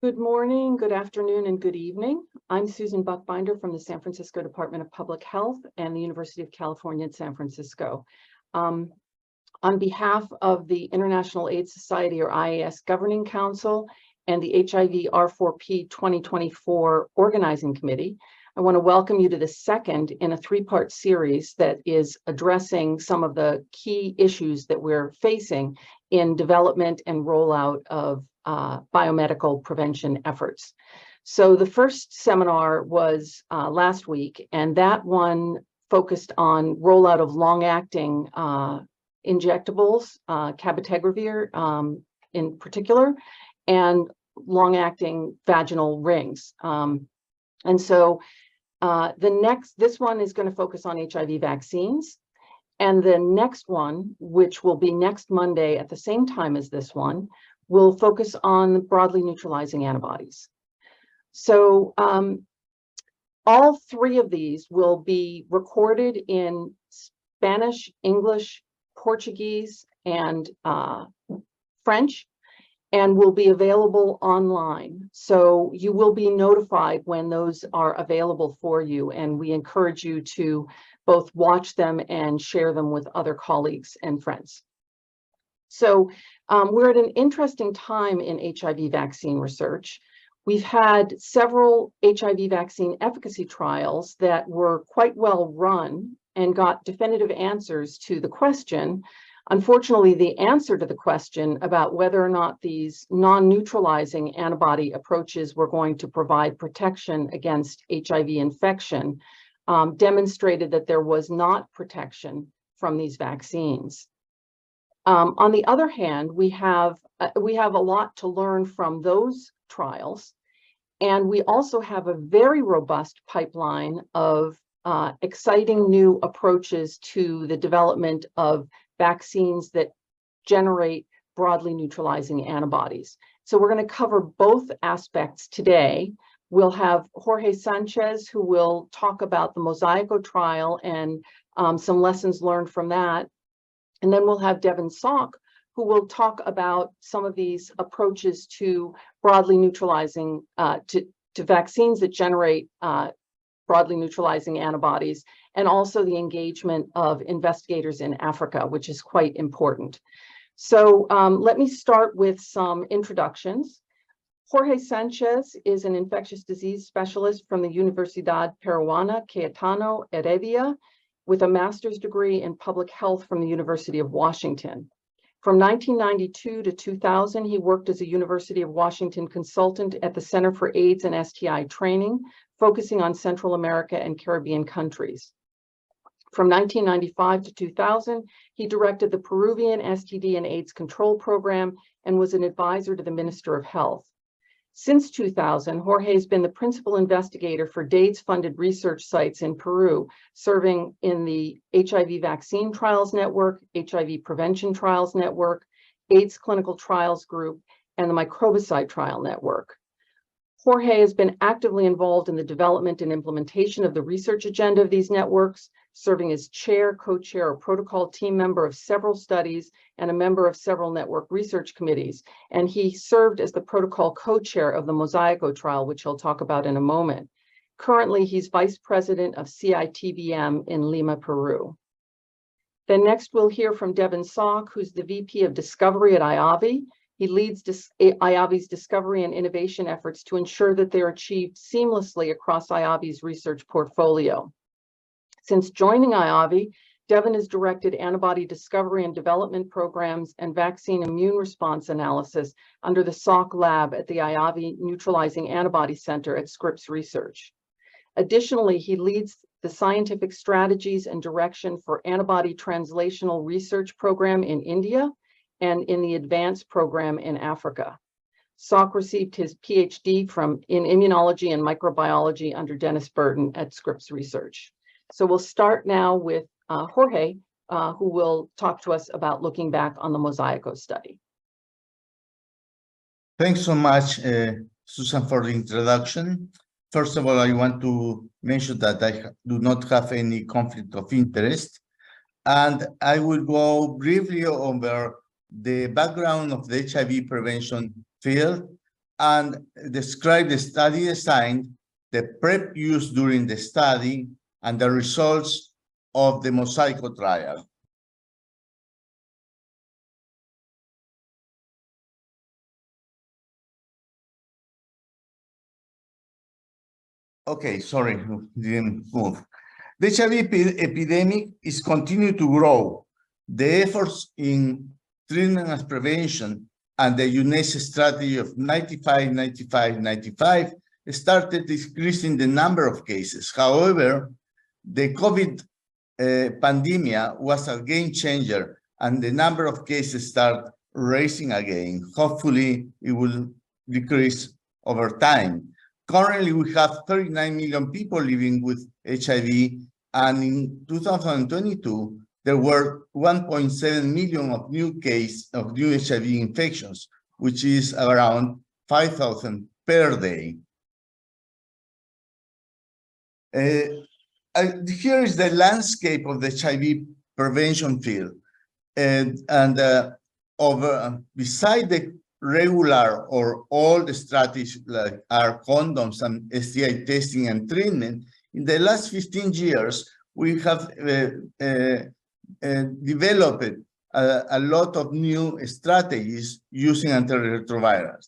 Good morning, good afternoon, and good evening. I'm Susan Buchbinder from the San Francisco Department of Public Health and the University of California at San Francisco. On behalf of the International AIDS Society, or IAS Governing Council, and the HIVR4P 2024 Organizing Committee, I want to welcome you to the second in a three-part series that is addressing some of the key issues that we're facing in development and rollout of biomedical prevention efforts. So the first seminar was last week, and that one focused on rollout of long-acting injectables, cabotegravir in particular, and long-acting vaginal rings. And so this one is going to focus on HIV vaccines. And the next one, which will be next Monday at the same time as this one, will focus on broadly neutralizing antibodies. So all three of these will be recorded in Spanish, English, Portuguese, and French, and will be available online. So you will be notified when those are available for you, and we encourage you to both watch them and share them with other colleagues and friends. So we're at an interesting time in HIV vaccine research. We've had several HIV vaccine efficacy trials that were quite well run and got definitive answers to the question. Unfortunately, the answer to the question about whether or not these non-neutralizing antibody approaches were going to provide protection against HIV infection demonstrated that there was not protection from these vaccines. On the other hand, we have a lot to learn from those trials, and we also have a very robust pipeline of exciting new approaches to the development of vaccines that generate broadly neutralizing antibodies. So we're going to cover both aspects today. We'll have Jorge Sanchez, who will talk about the Mosaico trial and some lessons learned from that. And then we'll have Devin, who will talk about some of these approaches to broadly neutralizing, to vaccines that generate broadly neutralizing antibodies, and also the engagement of investigators in Africa, which is quite important. So let me start with some introductions. Jorge Sanchez is an infectious disease specialist from the Universidad Peruana Cayetano Heredia, with a master's degree in public health from the University of Washington. From 1992 to 2000, he worked as a University of Washington consultant at the Center for AIDS and STI Training, focusing on Central America and Caribbean countries. From 1995 to 2000, he directed the Peruvian STD and AIDS control program and was an advisor to the Minister of Health. Since 2000, Jorge has been the principal investigator for DAIDS-funded research sites in Peru, serving in the HIV Vaccine Trials Network, HIV Prevention Trials Network, AIDS Clinical Trials Group, and the Microbicide Trial Network. Jorge has been actively involved in the development and implementation of the research agenda of these networks, serving as chair, co-chair, or protocol team member of several studies and a member of several network research committees. And he served as the protocol co-chair of the Mosaico trial, which he'll talk about in a moment. Currently, he's vice president of CITVM in Lima, Peru. Then next, we'll hear from Devin, who's the VP of Discovery at IAVI. He leads IAVI's discovery and innovation efforts to ensure that they're achieved seamlessly across IAVI's research portfolio. Since joining IAVI, Devin has directed antibody discovery and development programs and vaccine immune response analysis under the Salk lab at the IAVI Neutralizing Antibody Center at Scripps Research. Additionally, he leads the scientific strategies and direction for antibody translational research program in India and in the advanced program in Africa. Salk received his PhD in immunology and microbiology under Dennis Burton at Scripps Research. So we'll start now with Jorge, who will talk to us about looking back on the Mosaico study. Thanks so much, Susan, for the introduction. First of all, I want to mention that I do not have any conflict of interest, and I will go briefly over the background of the HIV prevention field and describe the study design, the PrEP used during the study, and the results of the Mosaico trial. Okay, sorry, didn't move. The HIV epidemic is continuing to grow. The efforts in treatment and prevention and the UNESCO strategy of 95, 95, 95 started decreasing the number of cases. However, the COVID pandemic was a game changer and the number of cases start rising again. Hopefully, it will decrease over time. Currently, we have 39 million people living with HIV, and in 2022, there were 1.7 million of new cases of new HIV infections, which is around 5,000 per day. Here is the landscape of the HIV prevention field. Beside the regular or all the strategies like our condoms and STI testing and treatment, in the last 15 years, we have developed a lot of new strategies using antiretrovirals.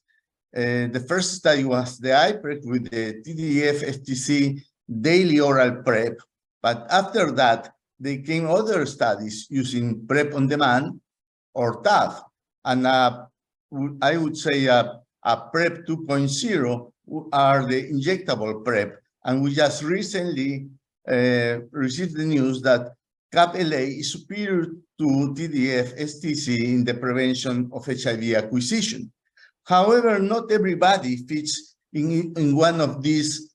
The first study was the IPREP with the TDF-FTC daily oral PrEP, but after that, there came other studies using PrEP on demand or TAF, and I would say a PrEP 2.0 are the injectable PrEP, and we just recently received the news that CAP-LA is superior to TDF-STC in the prevention of HIV acquisition. However, not everybody fits in one of these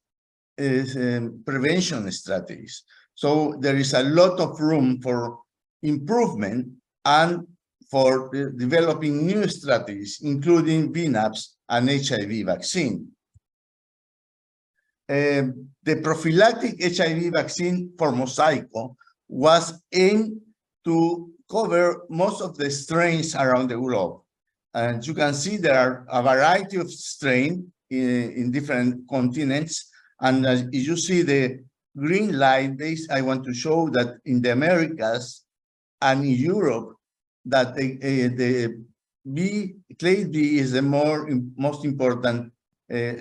prevention strategies. So there is a lot of room for improvement and for developing new strategies, including VNAPs and HIV vaccine. The prophylactic HIV vaccine for Mosaico was aimed to cover most of the strains around the globe. And you can see there are a variety of strains in different continents. And as you see the green line, I want to show that in the Americas and in Europe, that the clade B is the most important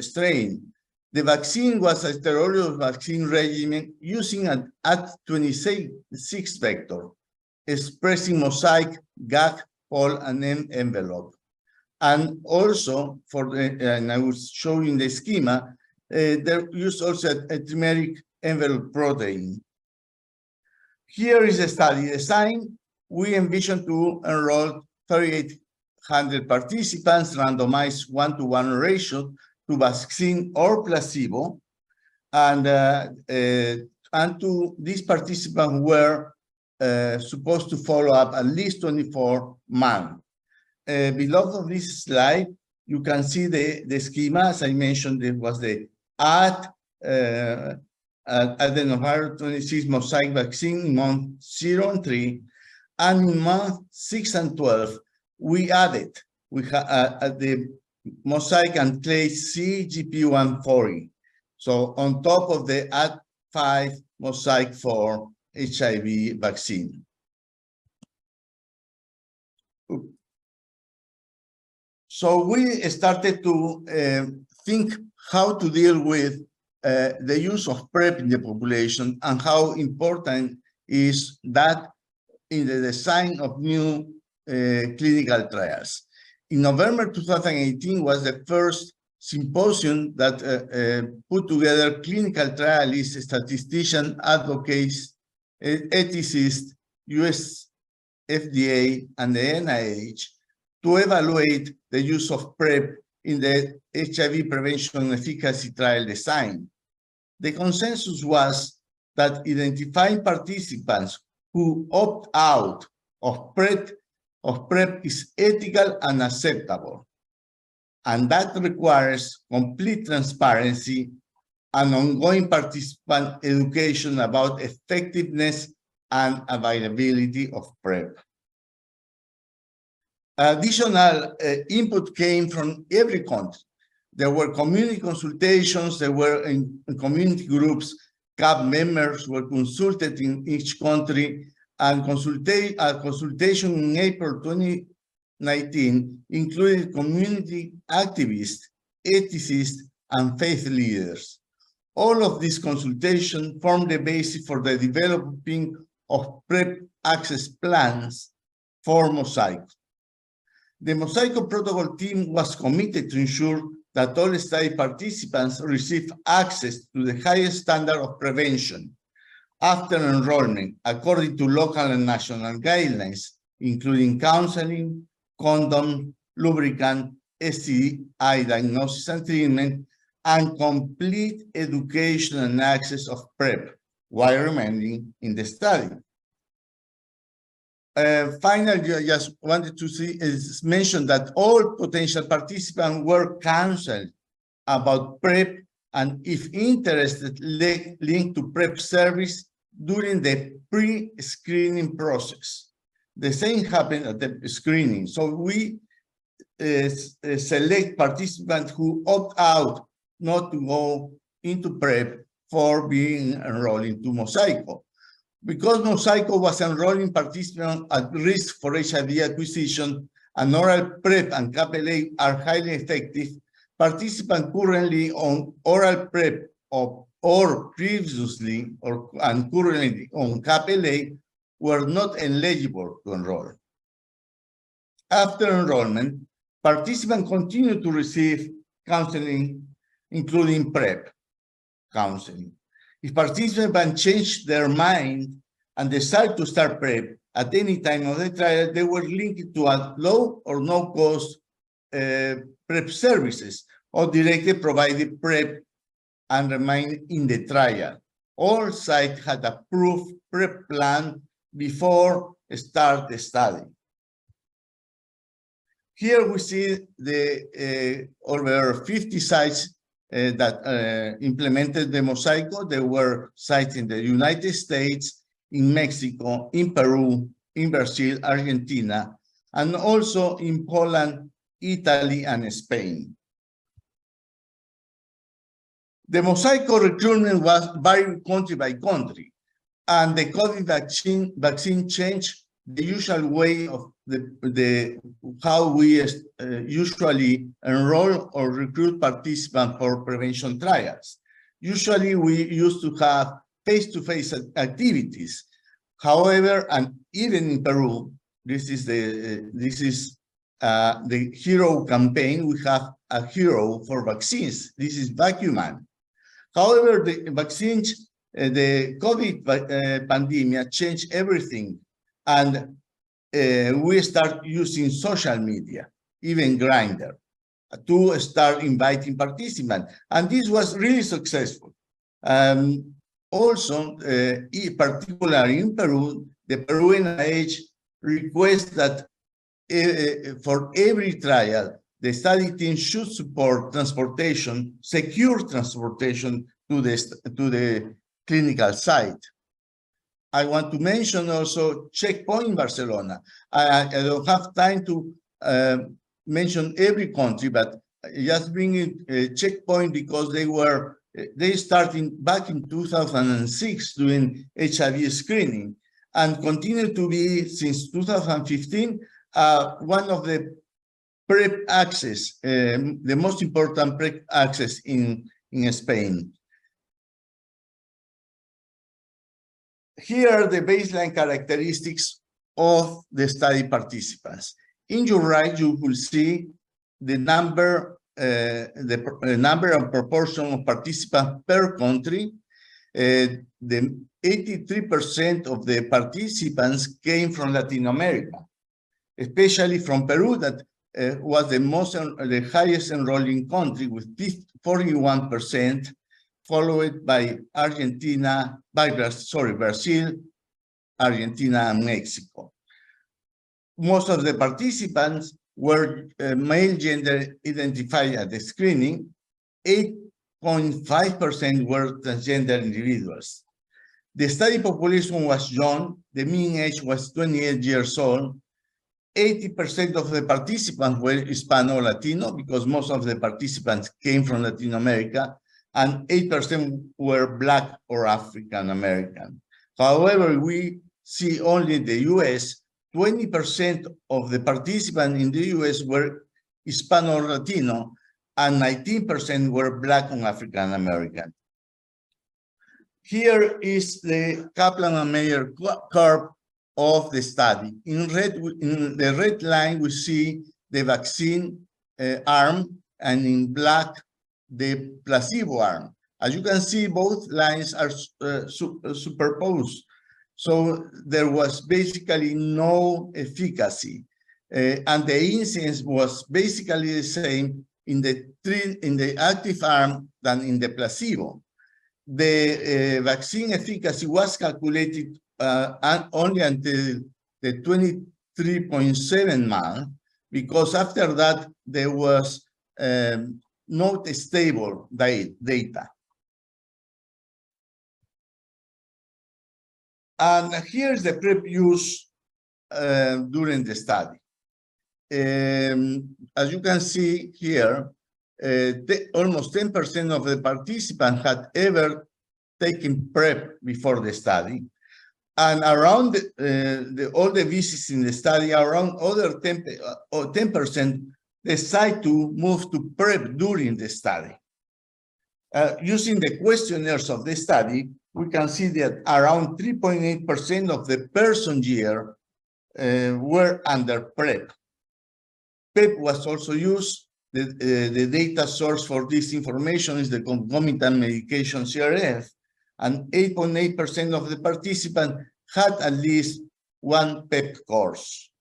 strain. The vaccine was a steroidal vaccine regimen using an AT26 vector, expressing mosaic, GAG, pol, and M envelope. And also, and I was showing the schema, they used also a trimeric envelope protein. Here is the study design. We envision to enroll 3,800 participants, randomized 1-to-1 ratio to vaccine or placebo, and to these participants were supposed to follow up at least 24 months. Below of this slide, you can see the schema. As I mentioned, it was the adenovirus 26 mosaic vaccine in month 0 and 3, and in month 6 and 12, we added the mosaic and clade C GP140. So on top of the AD5 mosaic 4 HIV vaccine. So we started to think how to deal with the use of PrEP in the population and how important is that in the design of new clinical trials. In November 2018 was the first symposium that put together clinical trialists, statisticians, advocates, ethicists, US FDA, and the NIH to evaluate the use of PrEP in the HIV prevention efficacy trial design. The consensus was that identifying participants who opt out of PrEP is ethical and acceptable. And that requires complete transparency and ongoing participant education about effectiveness and availability of PrEP. Additional input came from every country. There were community consultations, there were in community groups, CAP members were consulted in each country, and consultation in April 2019 included community activists, ethicists, and faith leaders. All of these consultations formed the basis for the developing of PrEP access plans for Mosaico. The Mosaico protocol team was committed to ensure that all study participants receive access to the highest standard of prevention after enrollment, according to local and national guidelines, including counseling, condom, lubricant, STI diagnosis and treatment, and complete education and access of PrEP while remaining in the study. Finally, I just wanted to mention that all potential participants were counseled about PrEP, and if interested, linked to PrEP service during the pre-screening process. The same happened at the screening. So we select participants who opt out not to go into PrEP for being enrolled into Mosaico. Because Mosaico was enrolling participants at risk for HIV acquisition, and oral PrEP and CAP-LA are highly effective, participants currently on oral PrEP or previously and currently on CAP-LA were not eligible to enroll. After enrollment, participants continue to receive counseling, including PrEP counseling. If participants change their mind and decide to start PrEP at any time of the trial, they were linked to a low or no cost PrEP services or directly provided PrEP and remain in the trial. All sites had approved PrEP plan before start the study. Here we see the over 50 sites that implemented the Mosaico. There were sites in the United States, in Mexico, in Peru, in Brazil, Argentina, and also in Poland, Italy, and Spain. The Mosaico recruitment was varied country by country, and the COVID vaccine changed the usual way of how we usually enroll or recruit participants for prevention trials. Usually, we used to have face-to-face activities. However, and even in Peru, this is the hero campaign. We have a hero for vaccines. This is VacuumMan. However, the vaccines, the COVID pandemic changed everything, and we start using social media, even Grindr, to start inviting participants, and this was really successful. Also, particularly in Peru, the Peruvian NIH requests that for every trial, the study team should support transportation, secure transportation to the clinical site. I want to mention also Checkpoint Barcelona. I don't have time to mention every country, but just bringing Checkpoint because they started back in 2006 doing HIV screening and continue to be since 2015 one of the PrEP access, the most important PrEP access in Spain. Here are the baseline characteristics of the study participants. In your right, you will see the number and proportion of participants per country. The 83% of the participants came from Latin America, especially from Peru, that was the highest enrolling country with 41%, followed by Brazil, Argentina, and Mexico. Most of the participants were male gender identified at the screening. 8.5% were transgender individuals. The study population was young. The mean age was 28 years old. 80% of the participants were Hispano-Latino because most of the participants came from Latin America, and 8% were Black or African American. However, we see only in the US, 20% of the participants in the US were Hispano-Latino, and 19% were Black and African American. Here is the Kaplan and Meier curve of the study. In the red line, we see the vaccine arm, and in black, the placebo arm. As you can see, both lines are superposed. So there was basically no efficacy. And the incidence was basically the same in the active arm than in the placebo. The vaccine efficacy was calculated only until the 23.7 month, because after that there was not stable data. And here's the PrEP use during the study. As you can see here, almost 10% of the participants had ever taken PrEP before the study. And around all the visits in the study, around other 10% decide to move to PrEP during the study. Using the questionnaires of the study, we can see that around 3.8% of the person year were under PrEP. PrEP was also used. The data source for this information is the concomitant medication CRF, and 8.8% of the participants had at least one PEP course.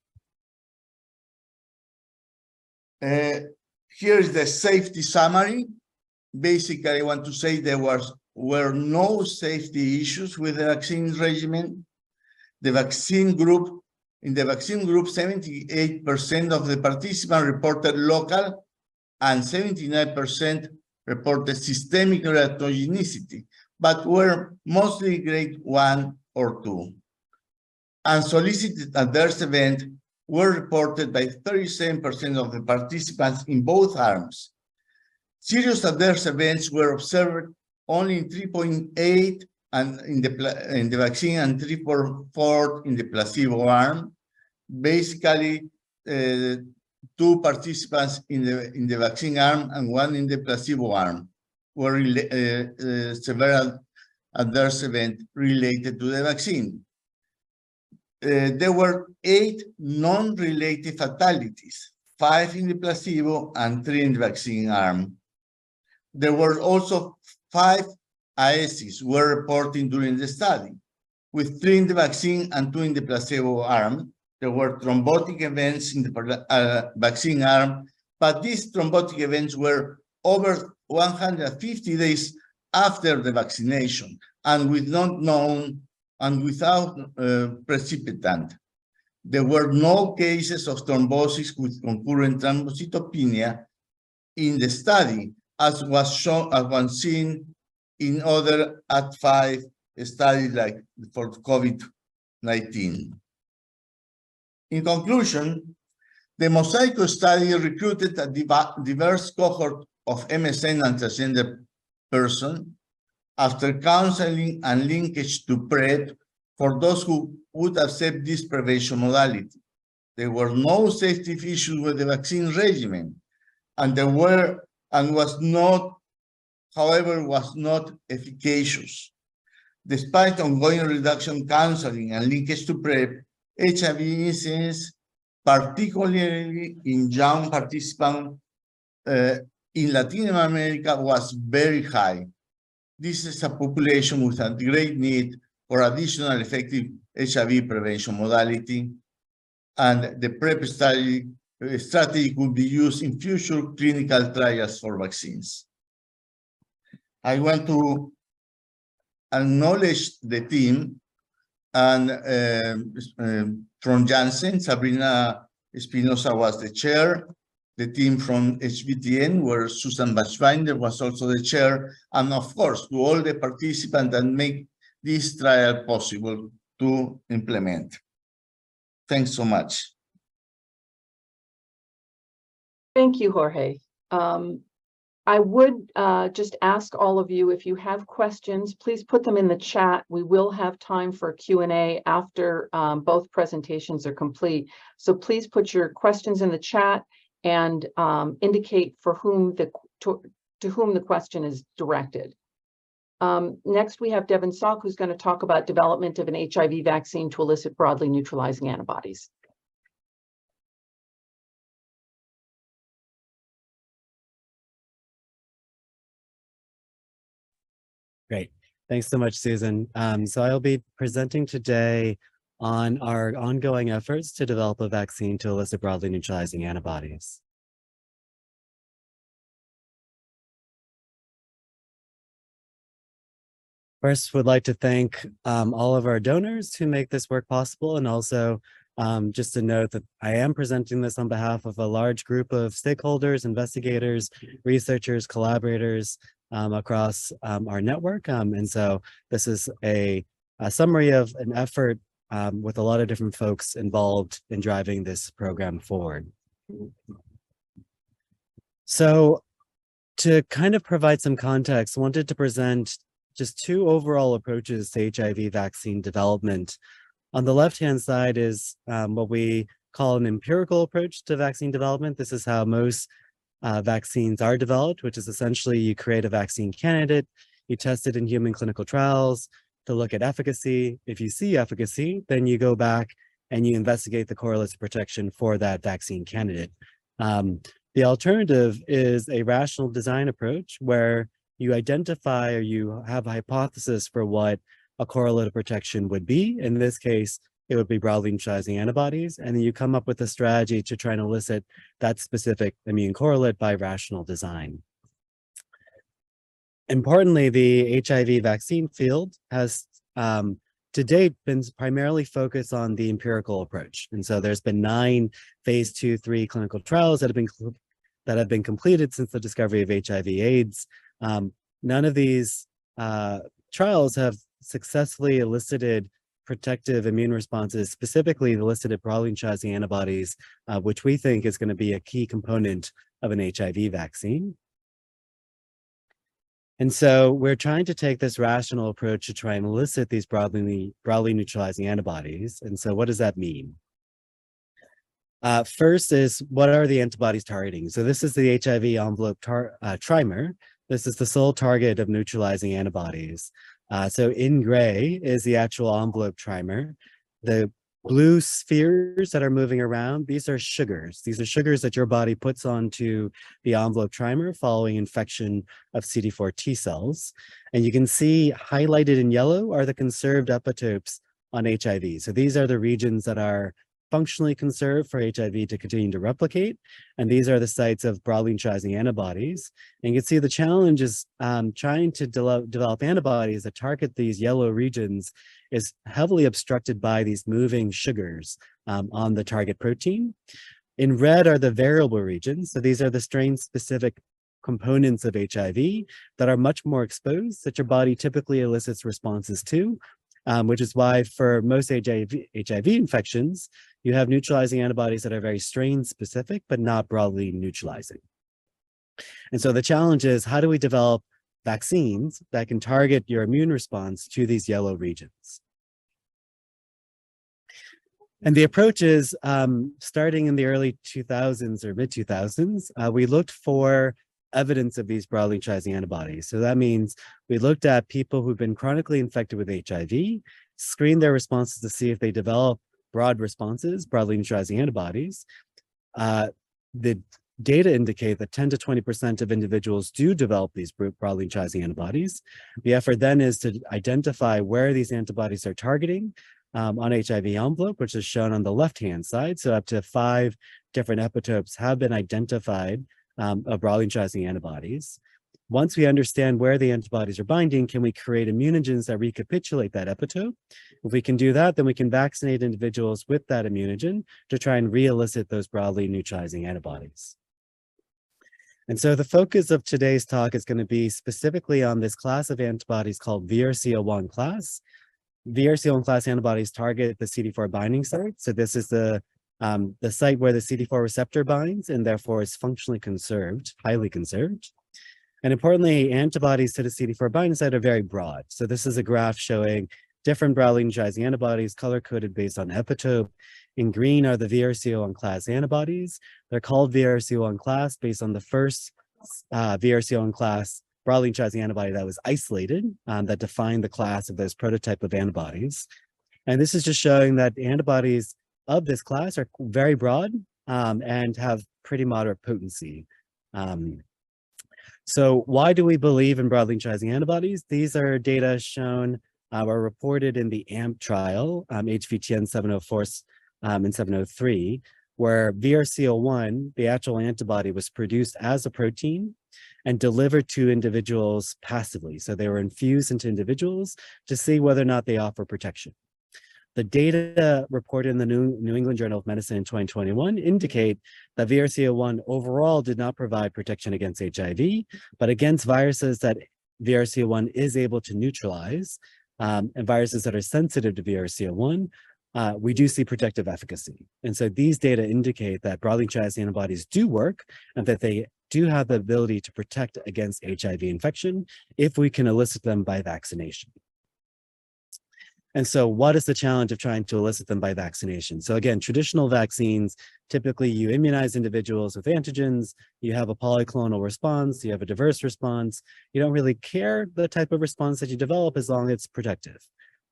Here is the safety summary. Basically, I want to say there were no safety issues with the vaccine regimen. In the vaccine group, 78% of the participants reported local and 79% reported systemic reactogenicity, but were mostly grade 1 or 2. Unsolicited adverse events were reported by 37% of the participants in both arms. Serious adverse events were observed only in 3.8 and in the vaccine and 3.4 in the placebo arm. Basically, 2 participants in the vaccine arm and 1 in the placebo arm were several adverse events related to the vaccine. There were 8 non-related fatalities, 5 in the placebo and 3 in the vaccine arm. There were also 5 AESIs were reported during the study, with 3 in the vaccine and 2 in the placebo arm. There were thrombotic events in the vaccine arm, but these thrombotic events were over 150 days after the vaccination and with not known and without precipitant. There were no cases of thrombosis with concurrent thrombocytopenia in the study, as was seen in other At5 studies like for COVID-19. In conclusion, the Mosaico study recruited a diverse cohort of MSM and transgender persons after counseling and linkage to PrEP for those who would accept this prevention modality. There were no safety issues with the vaccine regimen, and was not efficacious. Despite ongoing reduction counseling and linkage to PrEP, HIV incidence, particularly in young participants in Latin America, was very high. This is a population with a great need for additional effective HIV prevention modality, and the PrEP strategy could be used in future clinical trials for vaccines. I want to acknowledge the team and from Janssen, Sabrina Espinosa was the chair. The team from HBTN, where Susan Buchbinder was also the chair, and of course, to all the participants that make this trial possible to implement. Thanks so much. Thank you, Jorge. I would just ask all of you, if you have questions, please put them in the chat. We will have time for Q&A after both presentations are complete. So please put your questions in the chat and indicate for whom to whom the question is directed. Next, we have Devin, who's going to talk about development of an HIV vaccine to elicit broadly neutralizing antibodies. Great. Thanks so much, Susan. So I'll be presenting today on our ongoing efforts to develop a vaccine to elicit broadly neutralizing antibodies. First, would like to thank all of our donors who make this work possible, and also just to note that I am presenting this on behalf of a large group of stakeholders, investigators, researchers, collaborators across our network. And so this is a summary of an effort with a lot of different folks involved in driving this program forward. So to kind of provide some context, I wanted to present just two overall approaches to HIV vaccine development. On the left-hand side is what we call an empirical approach to vaccine development. This is how most vaccines are developed, which is essentially you create a vaccine candidate, you test it in human clinical trials to look at efficacy. If you see efficacy, then you go back and you investigate the correlates of protection for that vaccine candidate. The alternative is a rational design approach where you identify or you have a hypothesis for what a correlate of protection would be. In this case, it would be broadly neutralizing antibodies, and then you come up with a strategy to try and elicit that specific immune correlate by rational design. Importantly, the HIV vaccine field has to date been primarily focused on the empirical approach. And so there's been 9 phase 2/3 clinical trials that have been completed since the discovery of HIV/AIDS. None of these trials have successfully elicited protective immune responses, specifically elicited broadly neutralizing antibodies, which we think is going to be a key component of an HIV vaccine. And so we're trying to take this rational approach to try and elicit these broadly neutralizing antibodies. And so what does that mean? First is, what are the antibodies targeting? So this is the HIV envelope trimer. This is the sole target of neutralizing antibodies. So in gray is the actual envelope trimer. The blue spheres that are moving around, these are sugars. These are sugars that your body puts onto the envelope trimer following infection of CD4 T cells. And you can see highlighted in yellow are the conserved epitopes on HIV. So these are the regions that are functionally conserved for HIV to continue to replicate. And these are the sites of broadly neutralizing antibodies. And you can see the challenge is trying to develop antibodies that target these yellow regions is heavily obstructed by these moving sugars on the target protein. In red are the variable regions. So these are the strain-specific components of HIV that are much more exposed, that your body typically elicits responses to, which is why for most HIV infections, you have neutralizing antibodies that are very strain-specific, but not broadly neutralizing. And so the challenge is, how do we develop vaccines that can target your immune response to these yellow regions? And the approach is, starting in the early 2000s or mid-2000s, we looked for evidence of these broadly neutralizing antibodies. So that means we looked at people who've been chronically infected with HIV, screened their responses to see if they develop broad responses, broadly neutralizing antibodies. The data indicate that 10 to 20% of individuals do develop these broadly neutralizing antibodies. The effort then is to identify where these antibodies are targeting on HIV envelope, which is shown on the left-hand side. So up to 5 different epitopes have been identified of broadly neutralizing antibodies. Once we understand where the antibodies are binding, can we create immunogens that recapitulate that epitope? If we can do that, then we can vaccinate individuals with that immunogen to try and re-elicit those broadly neutralizing antibodies. And so the focus of today's talk is going to be specifically on this class of antibodies called VRC01 class. VRC01 class antibodies target the CD4 binding site. So this is the the site where the CD4 receptor binds and therefore is functionally conserved, highly conserved. And importantly, antibodies to the CD4 binding site are very broad. So this is a graph showing different broadly neutralizing antibodies color-coded based on epitope. In green are the VRC01 class antibodies. They're called VRC01 class based on the first VRC01 class broadly neutralizing antibody that was isolated, that defined the class of those prototype of antibodies. And this is just showing that antibodies of this class are very broad and have pretty moderate potency. So why do we believe in broadly neutralizing antibodies? These are data shown or reported in the AMP trial, HVTN 704 and 703, where VRC01, the actual antibody, was produced as a protein and delivered to individuals passively. So they were infused into individuals to see whether or not they offer protection. The data reported in the New England Journal of Medicine in 2021 indicate that VRC01 overall did not provide protection against HIV, but against viruses that VRC01 is able to neutralize, and viruses that are sensitive to VRC01, we do see protective efficacy. And so these data indicate that broadly neutralizing antibodies do work and that they do have the ability to protect against HIV infection if we can elicit them by vaccination. And so what is the challenge of trying to elicit them by vaccination? So again, traditional vaccines, typically you immunize individuals with antigens, you have a polyclonal response, you have a diverse response. You don't really care the type of response that you develop as long as it's protective.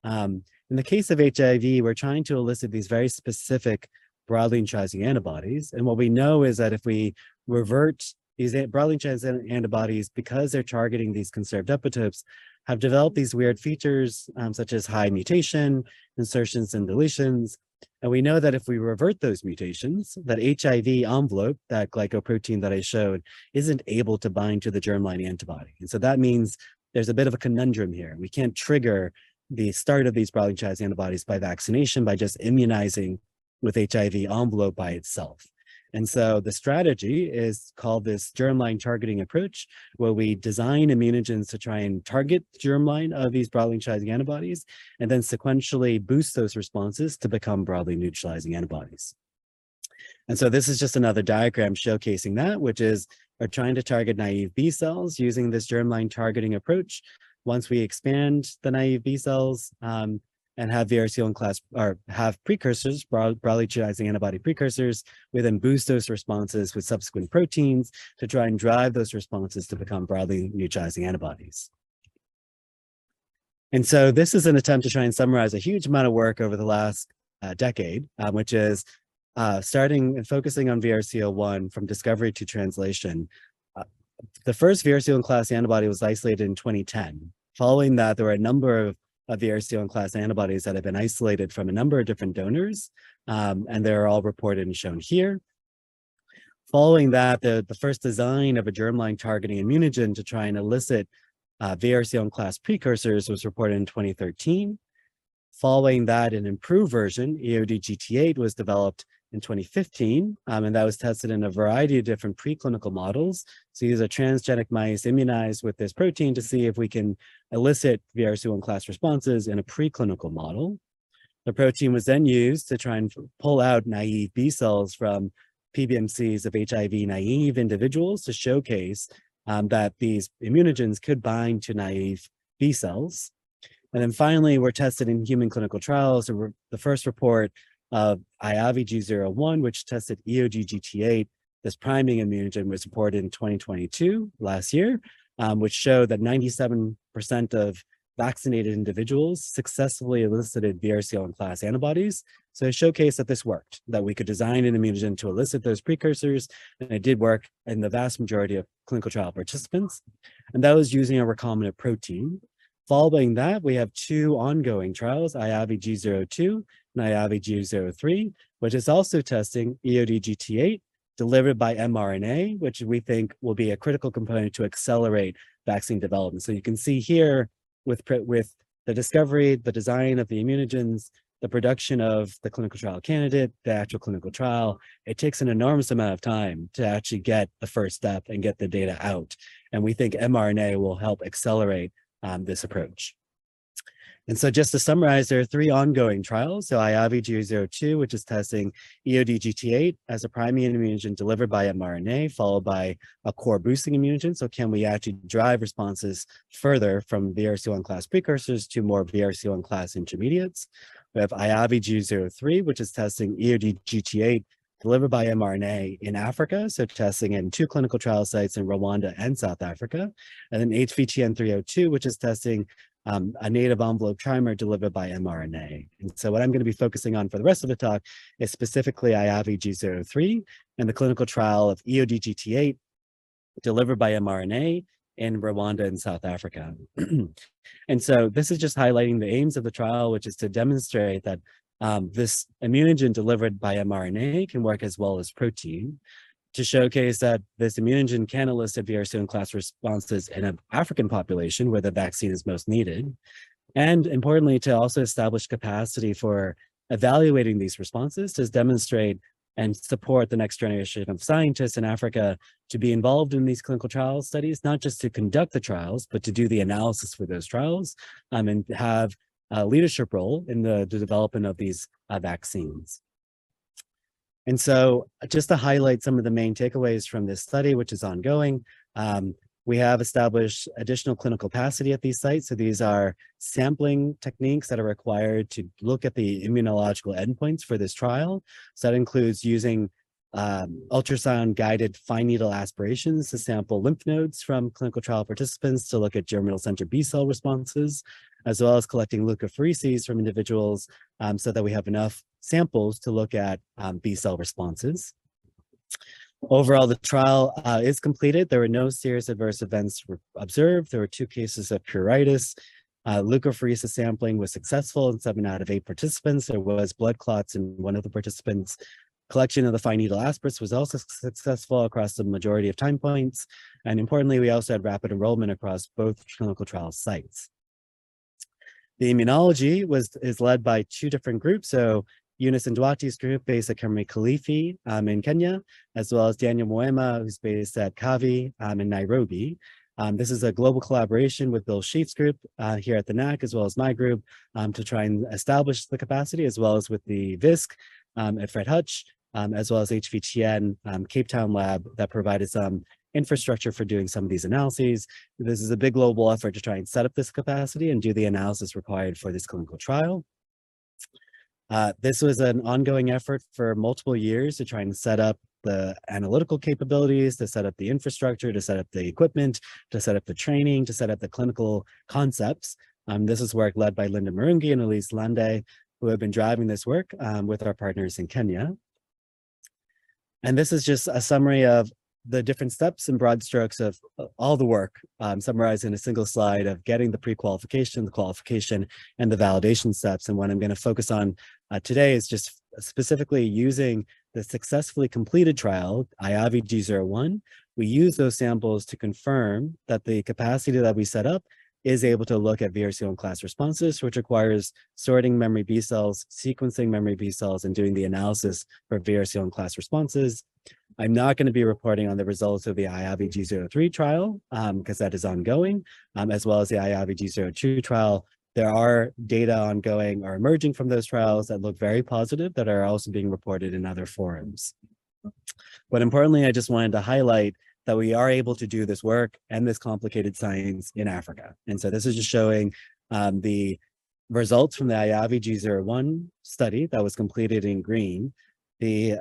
In the case of HIV, we're trying to elicit these very specific broadly neutralizing antibodies. And what we know is that if we revert these broadly neutralizing antibodies, because they're targeting these conserved epitopes, have developed these weird features such as high mutation, insertions and deletions. And we know that if we revert those mutations, that HIV envelope, that glycoprotein that I showed, isn't able to bind to the germline antibody. And so that means there's a bit of a conundrum here. We can't trigger the start of these broadly neutralizing antibodies by vaccination by just immunizing with HIV envelope by itself. And so the strategy is called this germline targeting approach, where we design immunogens to try and target the germline of these broadly neutralizing antibodies, and then sequentially boost those responses to become broadly neutralizing antibodies. And so this is just another diagram showcasing that, which is we're trying to target naive B cells using this germline targeting approach. Once we expand the naive B cells, and have VRC01 class, or have precursors, broadly neutralizing antibody precursors, we then boost those responses with subsequent proteins to try and drive those responses to become broadly neutralizing antibodies. And so this is an attempt to try and summarize a huge amount of work over the last decade, which is starting and focusing on VRC01 from discovery to translation. The first VRC01 class antibody was isolated in 2010. Following that, there were a number of VRC01 class antibodies that have been isolated from a number of different donors, and they're all reported and shown here. Following that, the first design of a germline targeting immunogen to try and elicit VRC01 class precursors was reported in 2013. Following that, an improved version, EOD-GT8, was developed in 2015, and that was tested in a variety of different preclinical models. So these are transgenic mice immunized with this protein to see if we can elicit VRC01 class responses in a preclinical model. The protein was then used to try and pull out naive B cells from PBMCs of HIV naive individuals to showcase that these immunogens could bind to naive B cells. And then finally, we're tested in human clinical trials. The first report of IAVI G01, which tested EOD-GT8, this priming immunogen, was reported in 2022, last year, which showed that 97% of vaccinated individuals successfully elicited VRC01 class antibodies. So it showcased that this worked, that we could design an immunogen to elicit those precursors, and it did work in the vast majority of clinical trial participants. And that was using a recombinant protein. Following that, we have two ongoing trials, IAVI G02 and IAVI G03, which is also testing EOD-GT8 delivered by mRNA, which we think will be a critical component to accelerate vaccine development. So you can see here with the discovery, the design of the immunogens, the production of the clinical trial candidate, the actual clinical trial, it takes an enormous amount of time to actually get the first step and get the data out. And we think mRNA will help accelerate this approach. And so just to summarize, there are 3 ongoing trials. So IAVI-G02, which is testing EOD-GT8 as a priming immunogen delivered by mRNA, followed by a core boosting immunogen. So can we actually drive responses further from VRC1 class precursors to more VRC1 class intermediates? We have IAVI-G03, which is testing EOD-GT8 delivered by mRNA in Africa, so testing in 2 clinical trial sites in Rwanda and South Africa. And then HVTN302, which is testing a native envelope trimer delivered by mRNA. And so what I'm going to be focusing on for the rest of the talk is specifically IAVI-G03 and the clinical trial of EOD-GT8 delivered by mRNA in Rwanda and South Africa. And so this is just highlighting the aims of the trial, which is to demonstrate that this immunogen delivered by mRNA can work as well as protein, to showcase that this immunogen can elicit VRC1 class responses in an African population where the vaccine is most needed. And importantly, to also establish capacity for evaluating these responses to demonstrate and support the next generation of scientists in Africa to be involved in these clinical trial studies, not just to conduct the trials, but to do the analysis for those trials and have a leadership role in the development of these vaccines. And so just to highlight some of the main takeaways from this study, which is ongoing, we have established additional clinical capacity at these sites. So these are sampling techniques that are required to look at the immunological endpoints for this trial. So that includes using ultrasound guided fine needle aspirations to sample lymph nodes from clinical trial participants to look at germinal center B cell responses, as well as collecting leukaphereses from individuals so that we have enough samples to look at B cell responses. Overall, the trial is completed. There were no serious adverse events observed. There were 2 cases of pruritus. Leukapheresis sampling was successful in 7 out of 8 participants. There was blood clots in 1 of the participants. Collection of the fine needle aspirates was also successful across the majority of time points. And importantly, we also had rapid enrollment across both clinical trial sites. The immunology is led by 2 different groups. So Eunice Ndwati's group based at Kemri Khalifi in Kenya, as well as Daniel Moema, who's based at Kavi in Nairobi. This is a global collaboration with Bill Sheaf's group here at the NAC, as well as my group, to try and establish the capacity, as well as with the VISC at Fred Hutch, as well as HVTN Cape Town lab that provided some infrastructure for doing some of these analyses. This is a big global effort to try and set up this capacity and do the analysis required for this clinical trial. This was an ongoing effort for multiple years to try and set up the analytical capabilities, to set up the infrastructure, to set up the equipment, to set up the training, to set up the clinical concepts. This is work led by Linda Marungi and Elise Lande, who have been driving this work with our partners in Kenya. And this is just a summary of the different steps and broad strokes of all the work summarized in a single slide of getting the pre-qualification, the qualification, and the validation steps. And what I'm going to focus on today is just specifically using the successfully completed trial, IAVI-G01. We use those samples to confirm that the capacity that we set up is able to look at VRC1 class responses, which requires sorting memory B cells, sequencing memory B cells, and doing the analysis for VRC1 class responses. I'm not going to be reporting on the results of the IAVI-G03 trial because that is ongoing, as well as the IAVI-G02 trial. There are data ongoing or emerging from those trials that look very positive that are also being reported in other forums. But importantly, I just wanted to highlight that we are able to do this work and this complicated science in Africa. And so this is just showing the results from the IAVI-G01 study that was completed in green. The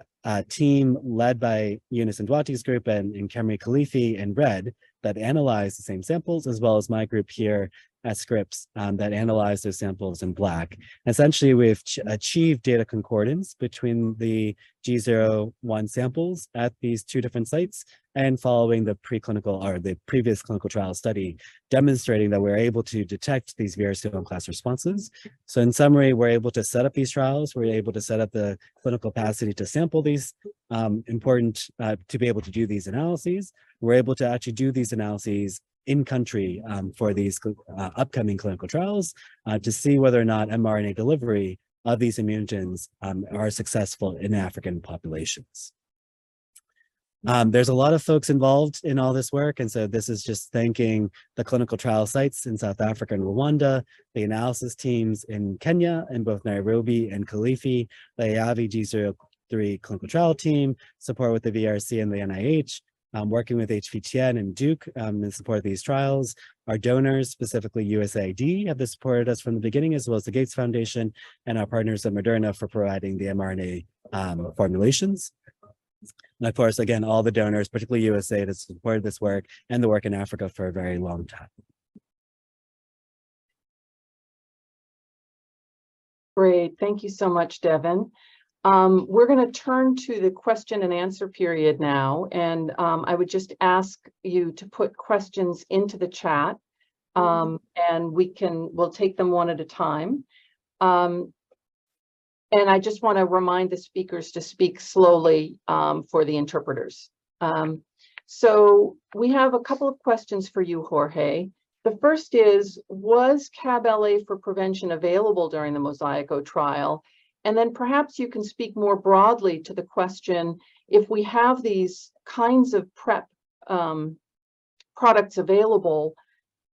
team led by Eunice Ndwati's group and Kemri Khalifi in red that analyzed the same samples, as well as my group here at Scripps that analyzed those samples in black. Essentially, we've achieved data concordance between the G01 samples at these 2 different sites and following the preclinical or the previous clinical trial study, demonstrating that we're able to detect these VRC1 class responses. So in summary, we're able to set up these trials, we're able to set up the clinical capacity to sample these important to be able to do these analyses. We're able to actually do these analyses in country for these upcoming clinical trials to see whether or not mRNA delivery of these immunogens are successful in African populations. There's a lot of folks involved in all this work, and so this is just thanking the clinical trial sites in South Africa and Rwanda, the analysis teams in Kenya, in both Nairobi and Kilifi, the IAVI G03 clinical trial team, support with the VRC and the NIH, working with HVTN and Duke in support of these trials. Our donors, specifically USAID, have supported us from the beginning, as well as the Gates Foundation, and our partners at Moderna for providing the mRNA formulations. And of course, again, all the donors, particularly USAID, has supported this work and the work in Africa for a very long time. Great, thank you so much, Devin. We're going to turn to the question and answer period now, and I would just ask you to put questions into the chat, and we'll take them one at a time. And I just want to remind the speakers to speak slowly for the interpreters. So we have a couple of questions for you, Jorge. The first is, was CAB-LA for prevention available during the Mosaico trial? And then perhaps you can speak more broadly to the question, if we have these kinds of PrEP products available,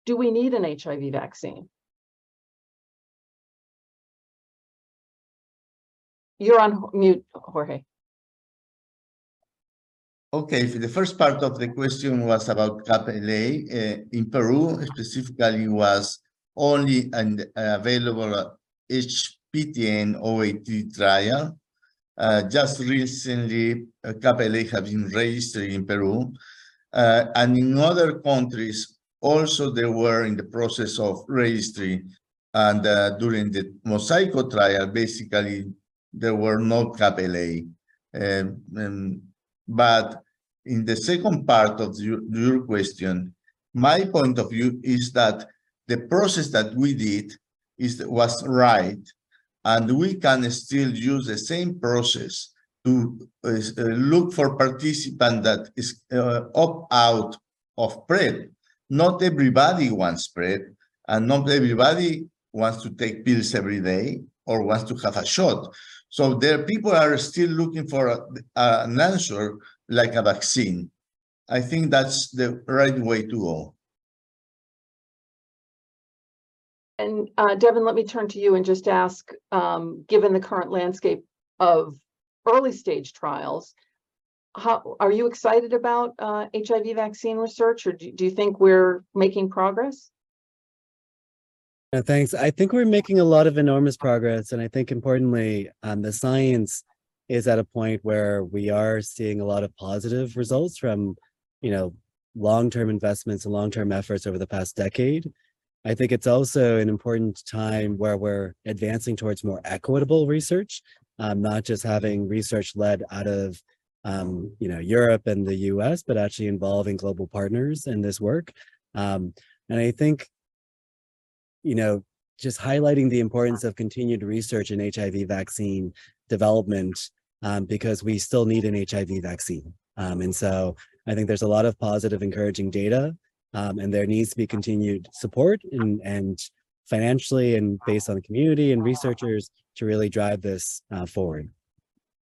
do we need an HIV vaccine? You're on mute, Jorge. Okay, the first part of the question was about CAB-LA. In Peru, specifically, was only an available HPTN-OAT trial. Just recently, CAB-LA has been registered in Peru. And in other countries, also they were in the process of registry. And during the Mosaico trial, basically, there were no CAB-LA. But in the second part of your question, my point of view is that the process that we did was right, and we can still use the same process to look for participants that is opt out of PrEP. Not everybody wants PrEP, and not everybody wants to take pills every day or wants to have a shot. So there, people are still looking for an answer like a vaccine. I think that's the right way to go. And Devin, let me turn to you and just ask, given the current landscape of early stage trials, how are you excited about HIV vaccine research, or do you think we're making progress? Thanks. I think we're making a lot of enormous progress, and I think importantly, the science is at a point where we are seeing a lot of positive results from, long-term investments and long-term efforts over the past decade. I think it's also an important time where we're advancing towards more equitable research, not just having research led out of, Europe and the US, but actually involving global partners in this work. And I think, just highlighting the importance of continued research in HIV vaccine development, because we still need an HIV vaccine. And so I think there's a lot of positive, encouraging data, and there needs to be continued support and financially and based on the community and researchers to really drive this forward.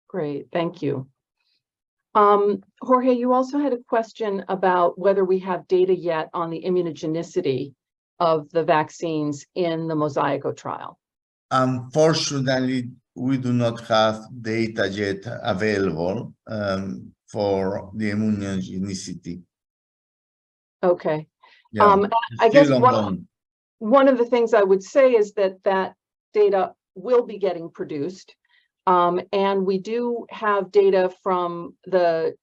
Great, thank you. Jorge, you also had a question about whether we have data yet on the immunogenicity of the vaccines in the Mosaico trial. Unfortunately, we do not have data yet available for the immunogenicity. Okay. Yeah, I guess one of the things I would say is that data will be getting produced. And we do have data from the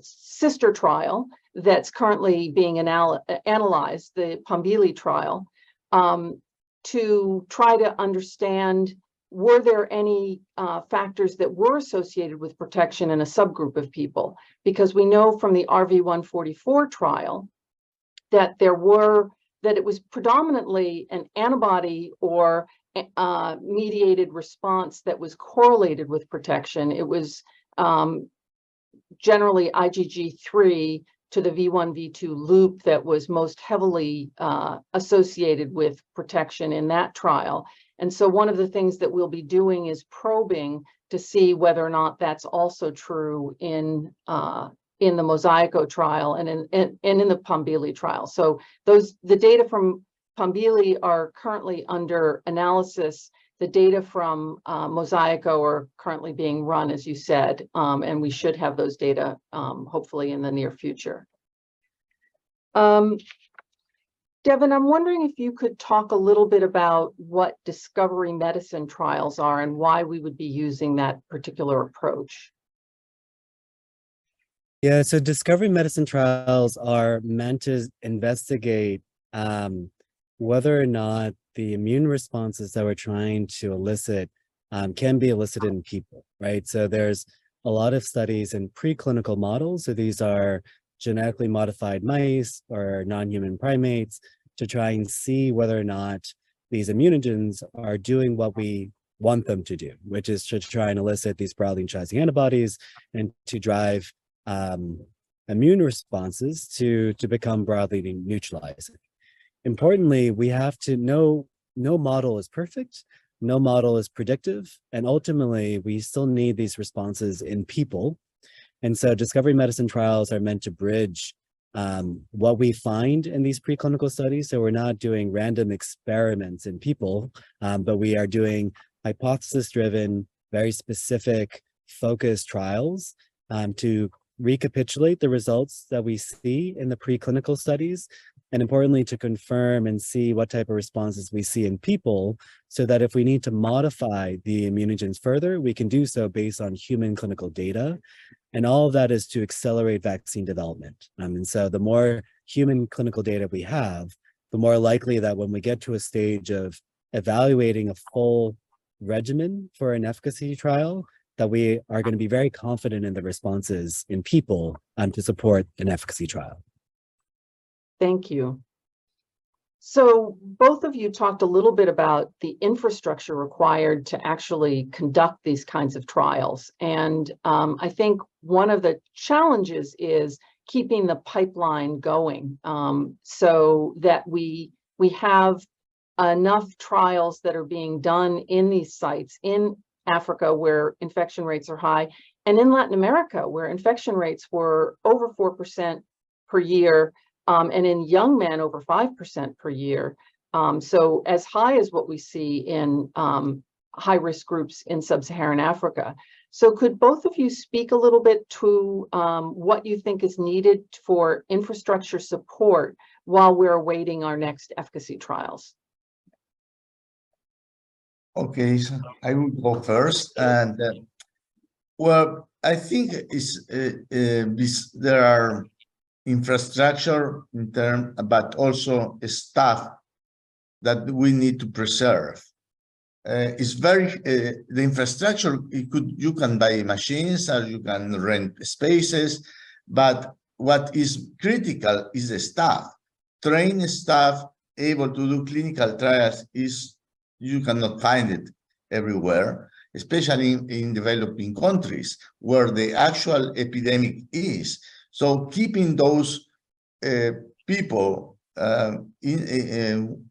sister trial that's currently being analyzed, the Pombili trial, to try to understand, were there any factors that were associated with protection in a subgroup of people? Because we know from the RV144 trial that it was predominantly an antibody or mediated response that was correlated with protection. It was generally IgG3 to the V1, V2 loop that was most heavily associated with protection in that trial. And so one of the things that we'll be doing is probing to see whether or not that's also true in the Mosaico trial and in the Pombilli trial. So the data from Pombilli are currently under analysis. The data from Mosaico are currently being run, as you said, and we should have those data hopefully in the near future. Devin, I'm wondering if you could talk a little bit about what discovery medicine trials are and why we would be using that particular approach. Yeah, so discovery medicine trials are meant to investigate whether or not the immune responses that we're trying to elicit can be elicited in people, right? So there's a lot of studies in preclinical models. So these are genetically modified mice or non-human primates to try and see whether or not these immunogens are doing what we want them to do, which is to try and elicit these broadly neutralizing antibodies and to drive immune responses to become broadly neutralizing. Importantly, we have to know no model is perfect, no model is predictive, and ultimately we still need these responses in people. And so discovery medicine trials are meant to bridge what we find in these preclinical studies. So we're not doing random experiments in people, but we are doing hypothesis-driven, very specific, focused trials to recapitulate the results that we see in the preclinical studies, and importantly, to confirm and see what type of responses we see in people, so that if we need to modify the immunogens further, we can do so based on human clinical data. And all of that is to accelerate vaccine development. And so the more human clinical data we have, the more likely that when we get to a stage of evaluating a full regimen for an efficacy trial, that we are going to be very confident in the responses in people to support an efficacy trial. Thank you. So both of you talked a little bit about the infrastructure required to actually conduct these kinds of trials. And I think one of the challenges is keeping the pipeline going so that we have enough trials that are being done in these sites in Africa where infection rates are high, and in Latin America where infection rates were over 4% per year, and in young men over 5% per year. So as high as what we see in high-risk groups in sub-Saharan Africa. So could both of you speak a little bit to what you think is needed for infrastructure support while we're awaiting our next efficacy trials? Okay, so I will go first. And well, I think there are infrastructure in terms, but also staff that we need to preserve. It's very the infrastructure. You can buy machines or you can rent spaces, but what is critical is the staff. Trained staff able to do clinical trials you cannot find it everywhere, especially in developing countries where the actual epidemic is. So keeping those people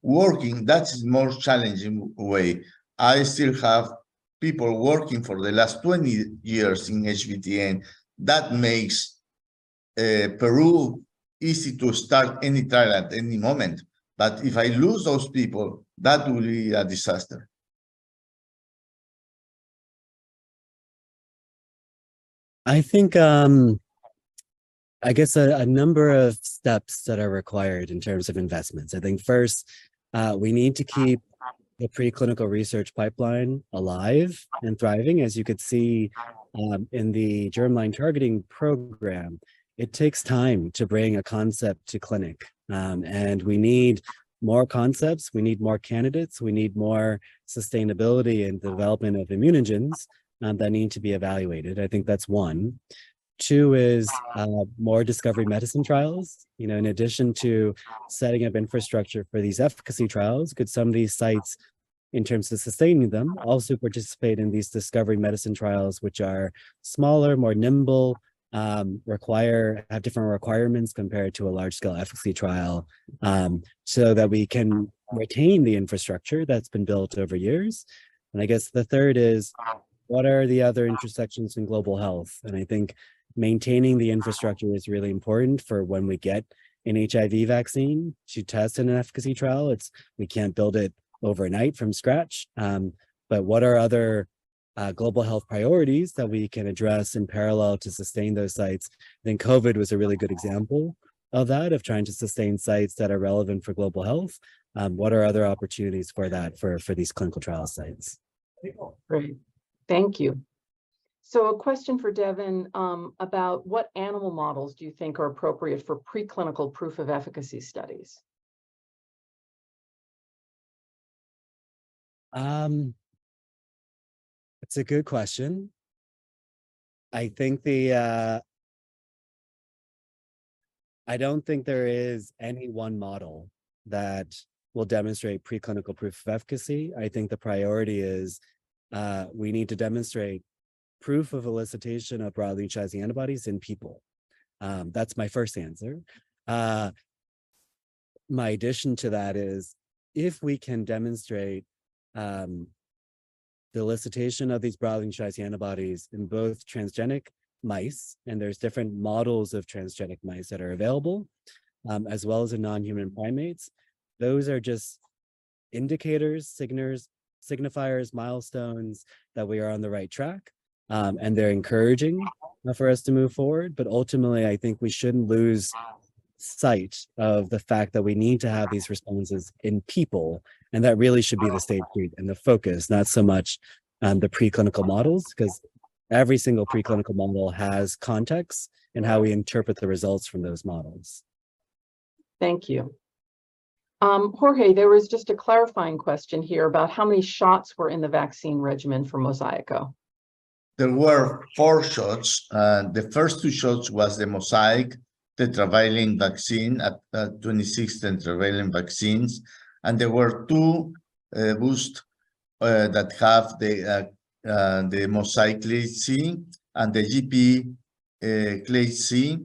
working, that's more challenging way. I still have people working for the last 20 years in HVTN. That makes Peru easy to start any trial at any moment. But if I lose those people, that will be a disaster. I think, I guess a number of steps that are required in terms of investments. I think first, we need to keep the preclinical research pipeline alive and thriving. As you could see in the germline targeting program, it takes time to bring a concept to clinic. And we need more concepts, we need more candidates, we need more sustainability in the development of immunogens that need to be evaluated. I think that's one. Two is more discovery medicine trials. You know, in addition to setting up infrastructure for these efficacy trials, could some of these sites, in terms of sustaining them, also participate in these discovery medicine trials, which are smaller, more nimble, have different requirements compared to a large-scale efficacy trial, so that we can retain the infrastructure that's been built over years. And I guess the third is what are the other intersections in global health? And I think maintaining the infrastructure is really important for when we get an HIV vaccine to test in an efficacy trial. We can't build it overnight from scratch. But what are other global health priorities that we can address in parallel to sustain those sites? I think COVID was a really good example of that, of trying to sustain sites that are relevant for global health. What are other opportunities for that for these clinical trial sites? Great, thank you. So a question for Devin about what animal models do you think are appropriate for preclinical proof of efficacy studies? It's a good question. I think I don't think there is any one model that will demonstrate preclinical proof of efficacy. I think the priority is we need to demonstrate proof of elicitation of broadly neutralizing antibodies in people. That's my first answer. My addition to that is, if we can demonstrate the elicitation of these broadly neutralizing antibodies in both transgenic mice, and there's different models of transgenic mice that are available, as well as in non-human primates, those are just indicators, signifiers, milestones that we are on the right track. And they're encouraging for us to move forward. But ultimately, I think we shouldn't lose sight of the fact that we need to have these responses in people. And that really should be the stage and the focus, not so much the preclinical models, because every single preclinical model has context and how we interpret the results from those models. Thank you. Jorge, there was just a clarifying question here about how many shots were in the vaccine regimen for Mosaico. There were 4 shots. The first 2 shots was the Mosaic tetravalent vaccine at 26 tetravalent vaccines, and there were 2 boosts that have the Mosaic clade C and the GP clade C,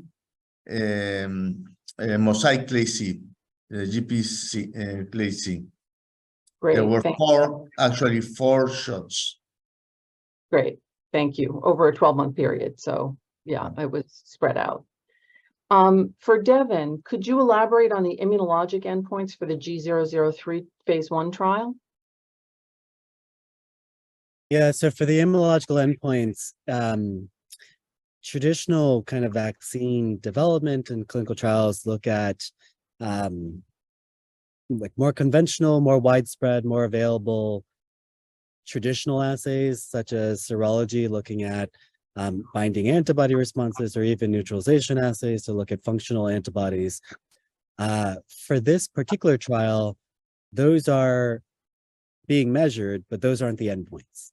Mosaic clade C, GP clade C. Great. There were 4 shots. Great, thank you. Over a 12-month period. So yeah, it was spread out. For Devin, could you elaborate on the immunologic endpoints for the G003 phase 1 trial? Yeah, so for the immunological endpoints, traditional kind of vaccine development and clinical trials look at like more conventional, more widespread, more available traditional assays, such as serology, looking at binding antibody responses, or even neutralization assays to look at functional antibodies. For this particular trial, those are being measured, but those aren't the endpoints,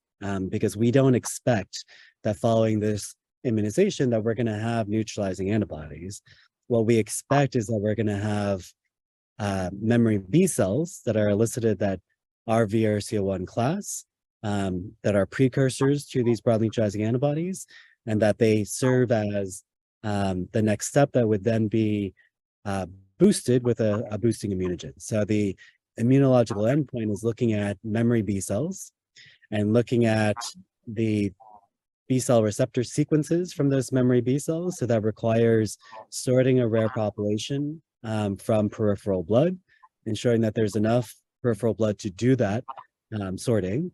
because we don't expect that following this immunization that we're going to have neutralizing antibodies. What we expect is that we're going to have memory B cells that are elicited that are VRC01 class, that are precursors to these broadly neutralizing antibodies, and that they serve as the next step that would then be boosted with a boosting immunogen. So the immunological endpoint is looking at memory B cells and looking at the B cell receptor sequences from those memory B cells. So that requires sorting a rare population from peripheral blood, ensuring that there's enough peripheral blood to do that sorting.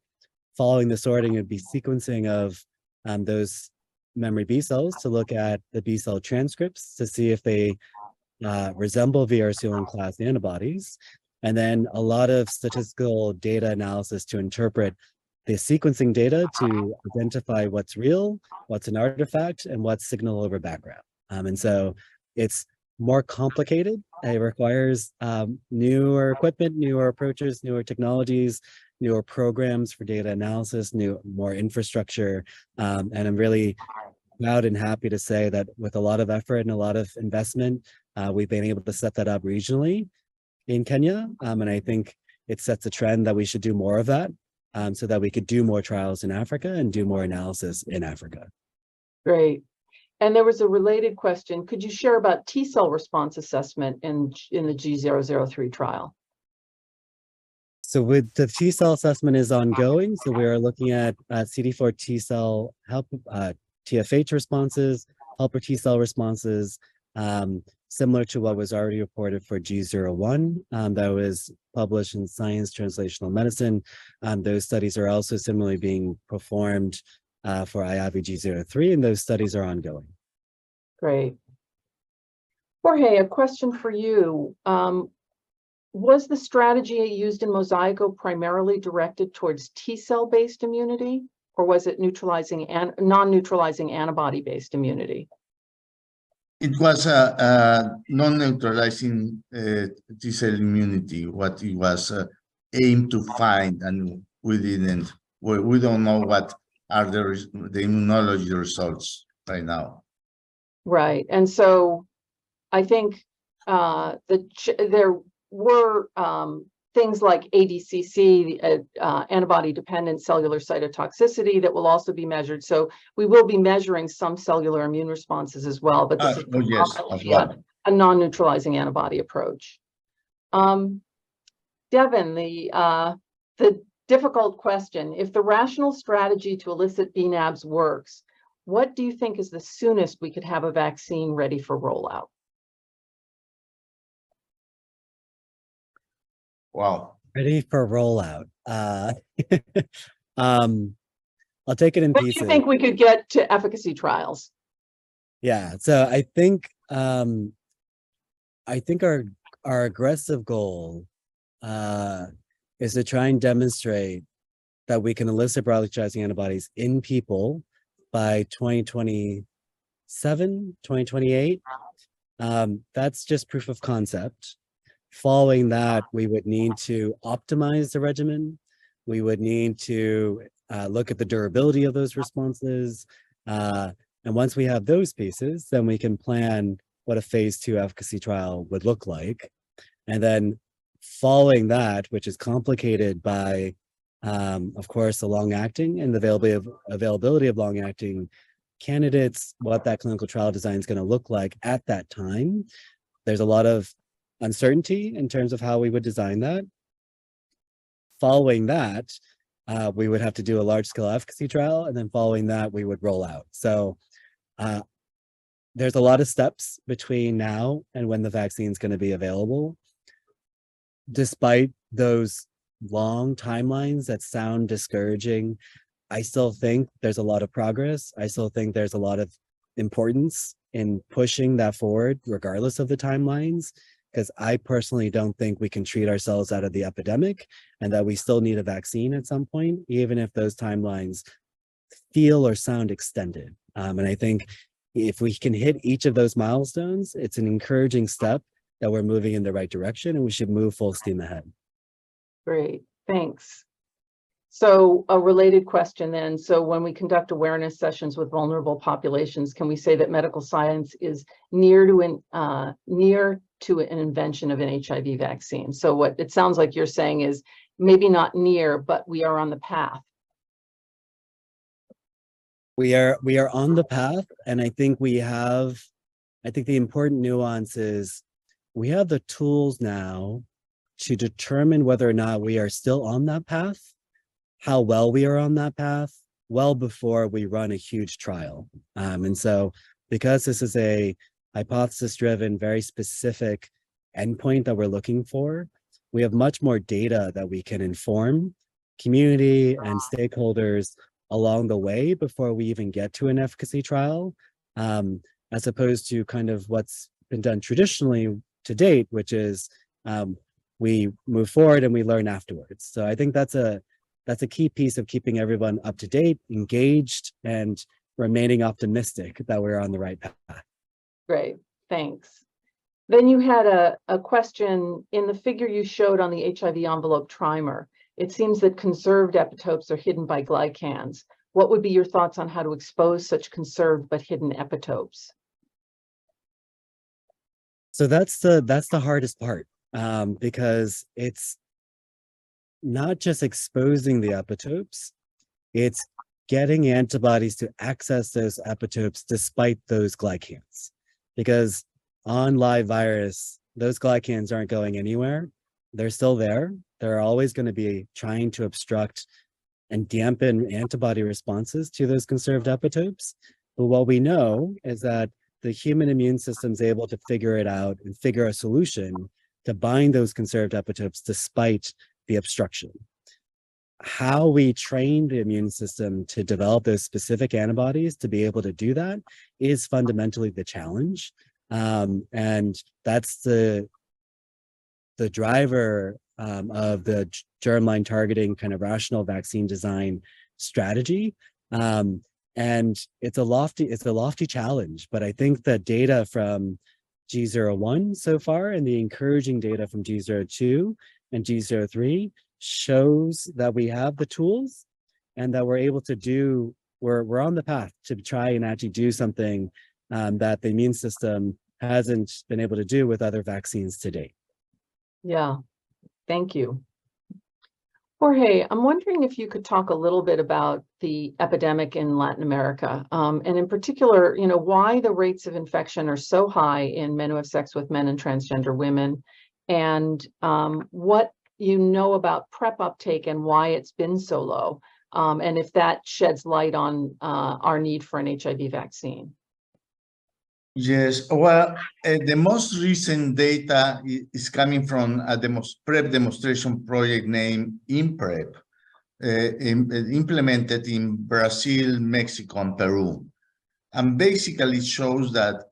Following the sorting would be sequencing of those memory B cells to look at the B cell transcripts to see if they resemble VRC01 class antibodies, and then a lot of statistical data analysis to interpret the sequencing data to identify what's real, what's an artifact, and what's signal over background. And so it's more complicated. It requires newer equipment, newer approaches, newer technologies, newer programs for data analysis, more infrastructure. And I'm really proud and happy to say that with a lot of effort and a lot of investment, we've been able to set that up regionally in Kenya. And I think it sets a trend that we should do more of that, so that we could do more trials in Africa and do more analysis in Africa. Great. And there was a related question. Could you share about T cell response assessment in the G003 trial? So with the T cell assessment is ongoing. So we are looking at CD4 T cell help, TFH responses, helper T cell responses, similar to what was already reported for G01 that was published in Science Translational Medicine. Those studies are also similarly being performed for IAVI G03, and those studies are ongoing. Great. Jorge, a question for you. Was the strategy used in Mosaico primarily directed towards T-cell based immunity, or was it neutralizing and non-neutralizing antibody-based immunity? It was non-neutralizing T-cell immunity, what it was aimed to find, and we didn't. We don't know what are the immunology results right now. Right, and so I think there were things like ADCC, antibody-dependent cellular cytotoxicity, that will also be measured. So we will be measuring some cellular immune responses as well, but this is yes, as well. A non-neutralizing antibody approach. Devin, the difficult question: if the rational strategy to elicit BNAbs works, what do you think is the soonest we could have a vaccine ready for rollout? Wow. Ready for rollout. I'll take it in When pieces. do you think we could get to efficacy trials? Yeah, so I think our aggressive goal is to try and demonstrate that we can elicit broadly neutralizing antibodies in people by 2027, 2028. That's just proof of concept. Following that, we would need to optimize the regimen. We would need to look at the durability of those responses. And once we have those pieces, then we can plan what a phase 2 efficacy trial would look like. And then following that, which is complicated by, of course, the long-acting and the availability of long-acting candidates, what that clinical trial design is going to look like at that time. There's a lot of uncertainty in terms of how we would design that. Following that, we would have to do a large-scale efficacy trial, and then following that, we would roll out. So there's a lot of steps between now and when the vaccine is going to be available. Despite those long timelines that sound discouraging, I still think there's a lot of progress. I still think there's a lot of importance in pushing that forward, regardless of the timelines, because I personally don't think we can treat ourselves out of the epidemic, and that we still need a vaccine at some point, even if those timelines feel or sound extended. And I think if we can hit each of those milestones, it's an encouraging step that we're moving in the right direction, and we should move full steam ahead. Great, thanks. So a related question then, so when we conduct awareness sessions with vulnerable populations, can we say that medical science is near to an invention of an HIV vaccine? So what it sounds like you're saying is maybe not near, but we are on the path. We are on the path, and I think the important nuance is we have the tools now to determine whether or not we are still on that path, how well we are on that path, well before we run a huge trial. And so because this is a hypothesis-driven, very specific endpoint that we're looking for, we have much more data that we can inform community and stakeholders along the way before we even get to an efficacy trial, as opposed to kind of what's been done traditionally to date, which is we move forward and we learn afterwards. So I think that's a key piece of keeping everyone up to date, engaged, and remaining optimistic that we're on the right path. Great, thanks. Then you had a question in the figure you showed on the HIV envelope trimer. It seems that conserved epitopes are hidden by glycans. What would be your thoughts on how to expose such conserved but hidden epitopes? So that's the hardest part, because it's not just exposing the epitopes, it's getting antibodies to access those epitopes despite those glycans. Because on live virus, those glycans aren't going anywhere. They're still there. They're always going to be trying to obstruct and dampen antibody responses to those conserved epitopes. But what we know is that the human immune system is able to figure it out and figure a solution to bind those conserved epitopes despite the obstruction. How we train the immune system to develop those specific antibodies to be able to do that is fundamentally the challenge. And that's the driver of the germline targeting kind of rational vaccine design strategy. And it's a lofty challenge, but I think the data from G01 so far and the encouraging data from G02 and G03 shows that we have the tools and that we're able to do, we're on the path to try and actually do something that the immune system hasn't been able to do with other vaccines to date. Yeah, thank you. Jorge, I'm wondering if you could talk a little bit about the epidemic in Latin America, and in particular, why the rates of infection are so high in men who have sex with men and transgender women, and what you know about PrEP uptake and why it's been so low, and if that sheds light on our need for an HIV vaccine. Yes, well, the most recent data is coming from a PrEP demonstration project named IMPREP, implemented in Brazil, Mexico, and Peru. And basically it shows that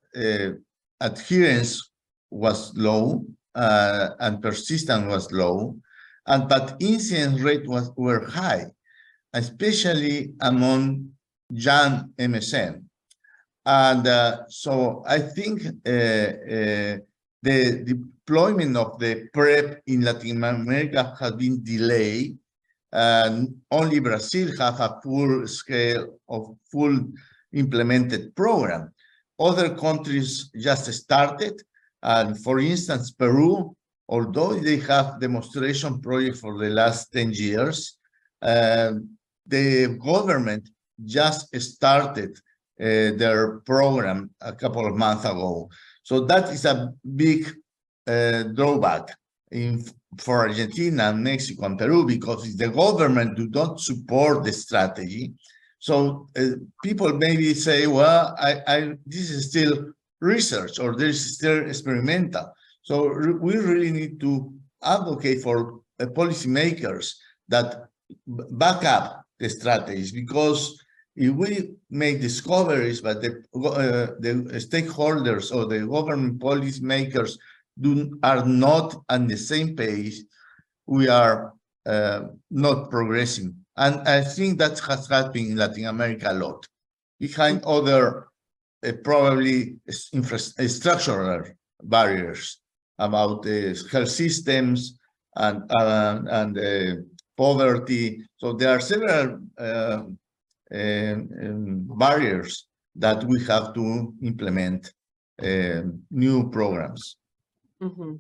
adherence was low and persistence was low, but incidence rate were high, especially among young MSM. And so I think the deployment of the PrEP in Latin America has been delayed. Only Brazil have a full implemented program. Other countries just started. And for instance, Peru, although they have demonstration project for the last 10 years, the government just started their program a couple of months ago. So that is a big drawback for Argentina, Mexico, and Peru, because the government do not support the strategy. So people maybe say, well, this is still research or this is still experimental. So we really need to advocate for policymakers that back up the strategies, because if we make discoveries, but the stakeholders or the government policymakers are not on the same page, we are not progressing. And I think that has happened in Latin America a lot, behind other probably structural barriers about the health systems and poverty. So there are several barriers that we have to implement new programs. Mm-hmm.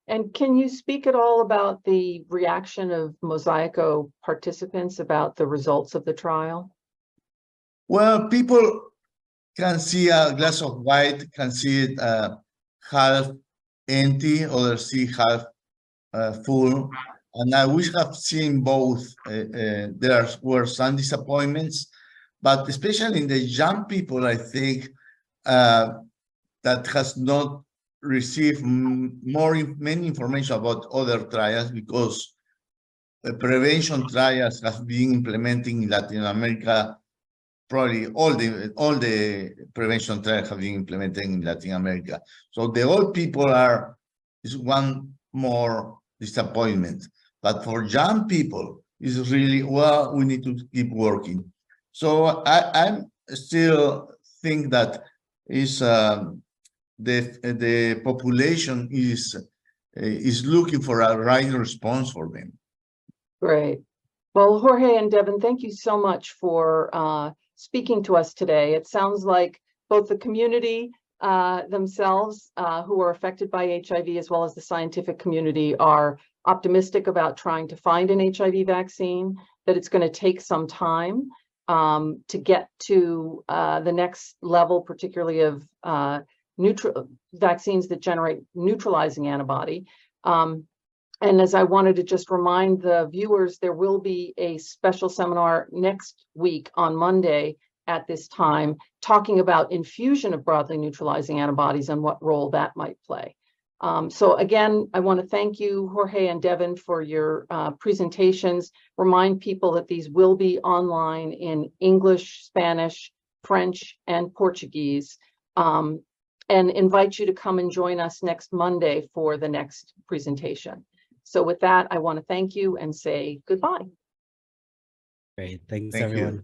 And can you speak at all about the reaction of Mosaico participants about the results of the trial? Well, people can see a glass of wine, can see it half empty, others see half full. And we have seen both. There were some disappointments, but especially in the young people, I think that has not received many information about other trials, because prevention trials have been implemented in Latin America. Probably all the prevention trials have been implemented in Latin America. So the old people is one more disappointment. But for young people, it's really, well, we need to keep working. So I still think that is the population is looking for a right response for them. Great. Well, Jorge and Devin, thank you so much for speaking to us today. It sounds like both the community themselves who are affected by HIV, as well as the scientific community, are optimistic about trying to find an HIV vaccine, that it's going to take some time to get to the next level, particularly of vaccines that generate neutralizing antibody. And as I wanted to just remind the viewers, there will be a special seminar next week on Monday at this time, talking about infusion of broadly neutralizing antibodies and what role that might play. So again, I want to thank you, Jorge and Devin, for your presentations. Remind people that these will be online in English, Spanish, French, and Portuguese, and invite you to come and join us next Monday for the next presentation. So with that, I want to thank you and say goodbye. Great. Thanks, Thank you. everyone.